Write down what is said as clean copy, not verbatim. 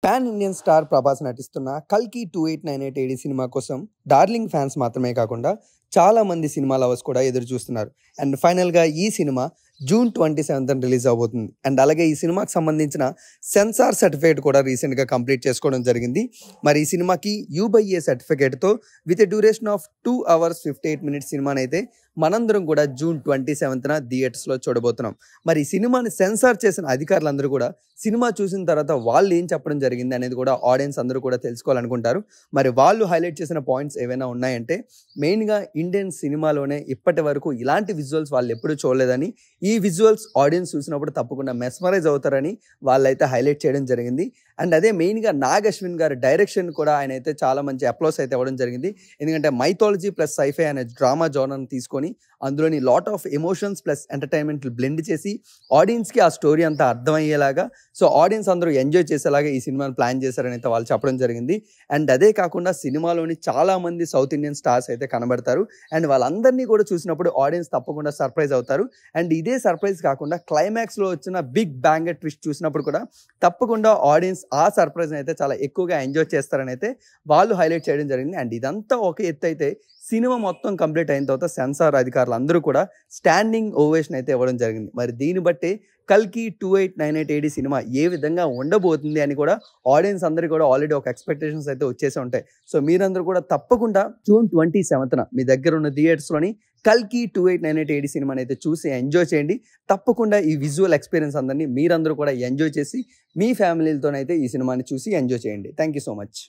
Pan Indian star Prabhas నటిస్తున్న 'కల్కి 2898 ఏడీ' cinema కోసం డార్లింగ్ ఫ్యాన్స్ మాత్రమే కాకుండా చాలా మంది సినిమా లవర్స్ కూడా ఎదురు చూస్తున్నారు. అండ్ ఫైనల్‌గా ఈ సినిమా జూన్ 27న రిలీజ్ అవబోతుంది. అండ్ అలాగే ఈ సినిమాకి సంబంధించిన సెన్సార్ సర్టిఫికేట్ కూడా రీసెంట్‌గా కంప్లీట్ చేసుకోవడం జరిగింది. మరి ఈ సినిమాకి యూ/ఏ సర్టిఫికేట్‌తో with a duration of 2 hours 58 minutes సినిమానైతే మనందరం కూడా జూన్ 27న థియేటర్స్‌లో చూడబోతున్నాం. మరి ఈ సినిమాని సెన్సార్ చేసిన అధికారులందరూ కూడా సినిమా చూసిన తర్వాత వాళ్ళు ఏం చెప్పడం జరిగింది అనేది కూడా ఆడియన్స్ అందరూ కూడా తెలుసుకోవాలనుకుంటారు. మరి వాళ్ళు హైలైట్ చేసిన పాయింట్స్ ఏవైనా ఉన్నాయంటే మెయిన్‌గా ఇండియన్ సినిమాలోనే ఇప్పటి వరకు ఇలాంటి విజువల్స్ వాళ్ళు ఎప్పుడూ చూడలేదని, ఈ విజువల్స్ ఆడియన్స్ చూసినప్పుడు తప్పకుండా మెస్మరైజ్ అవుతారని వాళ్ళైతే హైలైట్ చేయడం జరిగింది. అండ్ అదే మెయిన్‌గా నాగ్ అశ్విన్ గారి డైరెక్షన్ కూడా ఆయన అయితే చాలా మంచి అప్లాస్ అయితే ఇవ్వడం జరిగింది. ఎందుకంటే మైథాలజీ ప్లస్ సైఫై అనే డ్రామా జోనర్‌ని తీసుకొని అందులోని lot of emotions plus entertainment blend చేసి ఆడియన్స్‌కి ఆ స్టోరీ అంతా అర్థమయ్యేలాగా, సో ఆడియన్స్ అందరూ ఎంజాయ్ చేసేలాగా ఈ సినిమాని ప్లాన్ చేశారని అయితే వాళ్ళు చెప్పడం జరిగింది. అండ్ అదే కాకుండా సినిమాలోని చాలా మంది సౌత్ ఇండియన్ స్టార్స్ అయితే కనబడతారు. అండ్ వాళ్ళందరినీ కూడా చూసినప్పుడు ఆడియన్స్ తప్పకుండా సర్ప్రైజ్ అవుతారు. అండ్ ఇదే సర్ప్రైజ్ కాకుండా క్లైమాక్స్‌లో వచ్చిన బిగ్ బ్యాంగర్ ట్విస్ట్ చూసినప్పుడు కూడా తప్పకుండా ఆడియన్స్ ఆ సర్ప్రైజ్‌ని అయితే చాలా ఎక్కువగా ఎంజాయ్ చేస్తారని అయితే వాళ్ళు హైలైట్ చేయడం జరిగింది. అండ్ ఇదంతా ఒక ఎత్తు అయితే సినిమా మొత్తం కంప్లీట్ అయిన తర్వాత సెన్సార్ అధికారులు అందరూ కూడా స్టాండింగ్ ఓవేషన్ అయితే ఇవ్వడం జరిగింది. మరి దీన్ని బట్టి 'కల్కి 2898 ఏడీ' సినిమా ఏ విధంగా ఉండబోతుంది అని కూడా ఆడియన్స్ అందరికీ కూడా ఆల్రెడీ ఒక ఎక్స్‌పెక్టేషన్స్ అయితే వచ్చేసి ఉంటాయి. సో మీరందరూ కూడా తప్పకుండా జూన్ 27న మీ దగ్గర ఉన్న థియేటర్స్‌లోని 'కల్కి 2898 ఏడీ' సినిమాని అయితే చూసి ఎంజాయ్ చేయండి. తప్పకుండా ఈ విజువల్ ఎక్స్‌పీరియన్స్ అందరిని మీరందరూ కూడా ఎంజాయ్ చేసి మీ ఫ్యామిలీలతోనైతే ఈ సినిమాని చూసి ఎంజాయ్ చేయండి. Thank you so much.